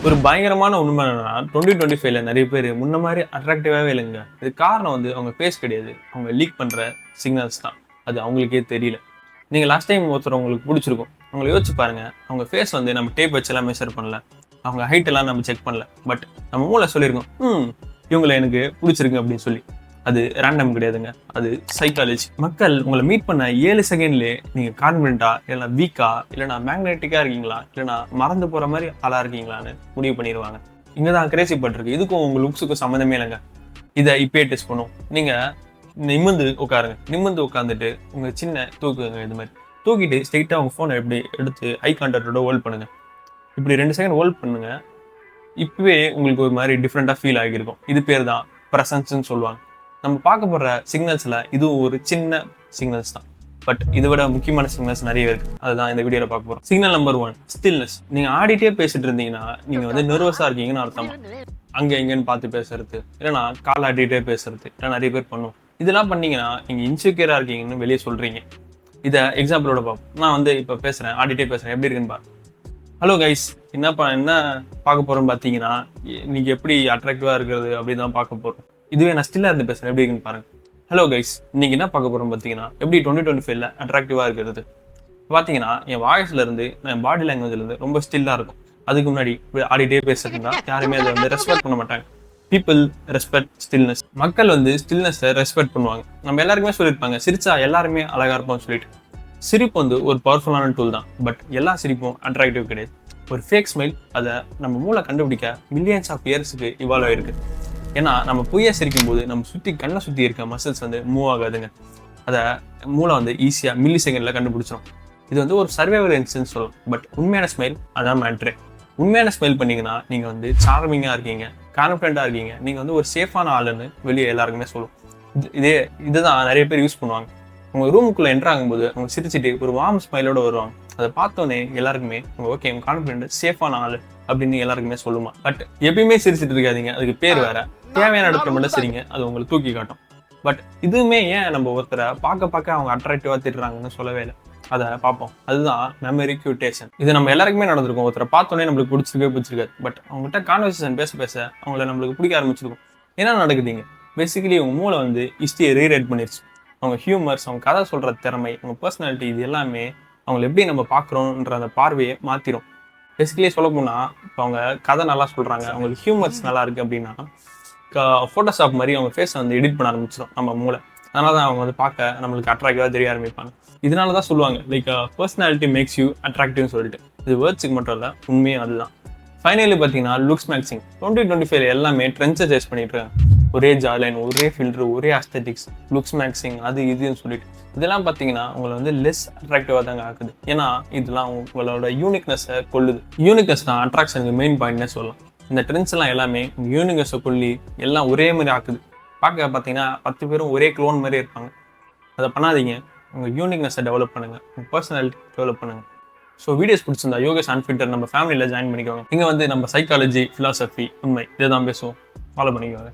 ஒரு பயங்கரமான உண்மை என்னன்னா 2025ல நிறைய பேர் முன்ன மாதிரி அட்ராக்டிவாவே இல்லைங்க. இது காரணம் வந்து அவங்க ஃபேஸ் கிடையாது. அவங்க லீக் பண்ற சிக்னல்ஸ் தான். அது அவங்களுக்கே தெரியல. நீங்க லாஸ்ட் டைம் ஒருத்தர் உங்களுக்கு பிடிச்சிருக்கும். அவங்கள யோசிச்சு பாருங்க. அவங்க ஃபேஸ் வந்து நம்ம டேப் வச்செல்லாம் மெஷர் பண்ணல. அவங்க ஹைட் எல்லாம் நம்ம செக் பண்ணல. பட் நம்ம மூளை சொல்லியிருக்கோம், இவங்களை எனக்கு பிடிச்சிருக்கு அப்படின்னு சொல்லி. அது ரேண்டம் கிடையாதுங்க. அது சைக்காலஜி. மக்கள் உங்களை மீட் பண்ண 7 செகண்ட்லேயே நீங்க கான்ஃபிடென்ட்டா இல்லைனா வீக்கா இல்லைனா மேக்னெட்டிக்கா இருக்கீங்களா இல்லைனா மறந்து போற மாதிரி ஆளா இருக்கீங்களான்னு முடிவு பண்ணிடுவாங்க. இங்கதான் கிரேசி பட்டிருக்கு. இதுக்கும் உங்க லுக்ஸுக்கும் சம்மந்தமே இல்லைங்க. இதை இப்பயே டெஸ்ட் பண்ணும். நீங்க நிமிர்ந்து உட்காருங்க. நிமிர்ந்து உட்காந்துட்டு உங்க சின்ன தூக்குங்க. இது மாதிரி தூக்கிட்டு ஸ்ட்ரெயிட்டா உங்க போனை எப்படி எடுத்து ஐ கான்டாக்டோட ஹோல்ட் பண்ணுங்க. இப்படி 2 செகண்ட் ஹோல்ட் பண்ணுங்க. இப்பவே உங்களுக்கு ஒரு மாதிரி டிஃப்ரெண்டா ஃபீல் ஆகியிருக்கும். இது பேர் தான் பிரசன்ஸ்ன்னு சொல்லுவாங்க. நம்ம பார்க்க போற சிக்னல்ஸ்ல இது ஒரு சின்ன சிக்னல்ஸ் தான். பட் இதை விட முக்கியமான சிக்னல்ஸ் நிறைய இருக்கு. அதுதான் இந்த வீடியோல பார்க்க போறோம். Signal number 1, stillness. நீங்க ஆடிட்டே பேசிட்டு இருந்தீங்கன்னா நீங்க வந்து நர்வஸா இருக்கீங்கன்னு அர்த்தம். அங்க எங்கன்னு பார்த்து பேசுறது, இல்லைன்னா கால் ஆடிட்டே பேசுறது, இல்லை நிறைய பேர் பண்ணுவோம். இதெல்லாம் பண்ணீங்கன்னா நீங்க இன்செக்யூரா இருக்கீங்கன்னு வெளியே சொல்றீங்க. இதை எக்ஸாம்பிளோட பார்ப்போம். நான் வந்து இப்போ பேசுறேன், ஆடிட்டே பேசுறேன், எப்படி இருக்குன்னு பாரு. ஹலோ கைஸ், என்ன பார்க்க போறோம்னு பார்த்தீங்கன்னா நீங்க எப்படி அட்ராக்டிவா இருக்கிறது அப்படின்னு தான் பார்க்க போறோம். இதுவே நான் ஸ்டில்லா இருந்து பேசுறேன், எப்படி இருக்குன்னு பாருங்க. ஹலோ கைஸ், இன்னைக்கு என்ன பார்க்க போறோம் பார்த்தீங்கன்னா எப்படி 2025ல அட்ராக்டிவா இருக்கிறது. பார்த்தீங்கன்னா என் வாய்ஸ்ல இருந்து என் பாடி லாங்குவேஜ்ல இருந்து ரொம்ப ஸ்டில்லா இருக்கும். அதுக்கு முன்னாடி ஆடிட்டே பேசுறதுன்னா யாருமே அதை வந்து ரெஸ்பெக்ட் பண்ண மாட்டாங்க. People respect stillness. மக்கள் வந்து ஸ்டில்னஸை ரெஸ்பெக்ட் பண்ணுவாங்க. நம்ம எல்லாருக்குமே சொல்லியிருப்பாங்க, சிரிச்சா எல்லாருமே அழகா இருப்போம்னு சொல்லிட்டு. சிரிப்பு வந்து ஒரு பவர்ஃபுல்லான டூல் தான். பட் எல்லா சிரிப்பும் அட்ராக்டிவ் கிடையாது. ஒரு ஃபேக் ஸ்மைல் அதை நம்ம மூளை கண்டுபிடிக்க மில்லியன்ஸ் ஆஃப் இயர்ஸுக்கு இவால்வ் ஆயிருக்கு. ஏன்னா நம்ம பொய்யா சிரிக்கும் போது நம்ம கண்ணை சுற்றி இருக்க மசில்ஸ் வந்து மூவ் ஆகாதுங்க. அதை மூளை வந்து ஈஸியாக மில்லி செகண்டில் கண்டுபிடிச்சிடும். இது வந்து ஒரு சர்வைவல் இன்ஸ்டன்ஸ் சொல்லலாம். பட் உண்மையான ஸ்மைல் அதான் மேட்ரு. உண்மையான ஸ்மைல் பண்ணீங்கன்னா நீங்கள் வந்து சார்மிங்காக இருக்கீங்க, கான்ஃபிடென்ட்டாக இருக்கீங்க, நீங்கள் வந்து ஒரு சேஃபான ஆளுன்னு வெளியே எல்லாருக்குமே சொல்லும். இதுதான் நிறைய பேர் யூஸ் பண்ணுவாங்க. உங்கள் ரூமுக்குள்ளே என்ட்ரு ஆகும்போது அவங்க சிரிச்சுட்டு ஒரு வார்ம் ஸ்மைலோடு வருவாங்க. அதை பார்த்தோன்னே எல்லாருக்குமே ஓகே கான்ஃபிடென்ட் சேஃபான ஆள் அப்படின்னு எல்லாருக்குமே சொல்லுமா. பட் எப்பயுமே சிரிச்சுட்டு இருக்காதீங்க, அதுக்கு பேர் வேற. தேவையான இடத்துல மட்டும் சரிங்க, அது உங்களை தூக்கி காட்டும். பட் இதுவுமே ஏன் நம்ம ஒருத்தரை பார்க்க அவங்க அட்ராக்டிவா திட்டுறாங்கன்னு சொல்லவே இல்லை. அதை பார்ப்போம். அதுதான் மெமரி கியூட்டேஷன். இது நம்ம எல்லாருக்குமே நடந்திருக்கும். ஒருத்தரை பார்த்தோன்னே நம்மளுக்கு பிடிச்சிருக்காது. பட் அவங்ககிட்ட கான்வர்சேஷன் பேச அவங்கள நம்மளுக்கு பிடிக்க ஆரம்பிச்சிருக்கும். என்ன நடக்குதுங்க? பேசிக்கலி உங்க மூளை வந்து ஹிஸ்டரியை ரீரைட் பண்ணிருச்சு. அவங்க ஹியூமர்ஸ், அவங்க கதை சொல்ற திறமை, அவங்க பர்சனாலிட்டி, இது எல்லாமே அவங்களை எப்படி நம்ம பார்க்குறோன்ற அந்த பார்வையை மாற்றிடும். பேசிக்கலி சொல்ல போனால் இப்போ அவங்க கதை நல்லா சொல்கிறாங்க, அவங்களுக்கு ஹியூமர்ஸ் நல்லா இருக்குது அப்படின்னா ஃபோட்டோஷாப் மாதிரி அவங்க ஃபேஸை வந்து எடிட் பண்ண ஆரம்பிச்சிடும் நம்ம மூளை. அதனால தான் அவங்க வந்து பார்க்க நம்மளுக்கு அட்ராக்டிவாக தெரிய ஆரம்பிப்பாங்க. இதனால தான் சொல்லுவாங்க லைக் பர்சனாலிட்டி மேக்ஸ் யூ அட்ராக்டிவ்னு சொல்லிட்டு. இது வேர்ட்ஸுக்கு மட்டும் இல்லை, உண்மையும் அதுதான். ஃபைனலி பார்த்தீங்கன்னா லுக்ஸ் மேக்சிங் 2025 எல்லாமே ட்ரெண்ட்ஸை சேஸ் பண்ணிட்டு இருக்காங்க. ஒரே ஜாலைன், ஒரே ஃபில்டர், ஒரே அஸ்தெட்டிக்ஸ், லுக்ஸ் மேக்சிங், அது இதுன்னு சொல்லிட்டு இதெல்லாம் பார்த்தீங்கன்னா உங்களை வந்து லெஸ் அட்ராக்டிவாக தாங்க ஆக்குது. ஏன்னா இதெல்லாம் உங்களோட யூனிக்னஸை கொள்ளுது. யூனிக்னஸ் தான் அட்ராக்ஷனுக்கு மெயின் பாயிண்ட்னே சொல்லலாம். இந்த ட்ரெண்ட்ஸ் எல்லாம் எல்லாமே உங்கள் யூனிக்னஸை கொல்லி எல்லாம் ஒரே மாதிரி ஆக்குது. பார்க்க பார்த்தீங்கன்னா 10 பேரும் ஒரே க்ளோன் மாதிரி இருப்பாங்க. அதை பண்ணாதீங்க. உங்கள் யூனிக்னஸை டெவலப் பண்ணுங்கள், உங்கள் பர்சனாலிட்டி டெவலப் பண்ணுங்கள். ஸோ வீடியோஸ் பிடிச்சிருந்தா யோகேஷ் அன்ஃபில்டர் நம்ம ஃபேமிலியில் ஜாயின் பண்ணிக்கோங்க. இங்கே வந்து நம்ம சைக்காலஜி, ஃபிலாசபி, உண்மை இதை தான் பேசுவோம். ஃபாலோ பண்ணிக்கோங்க.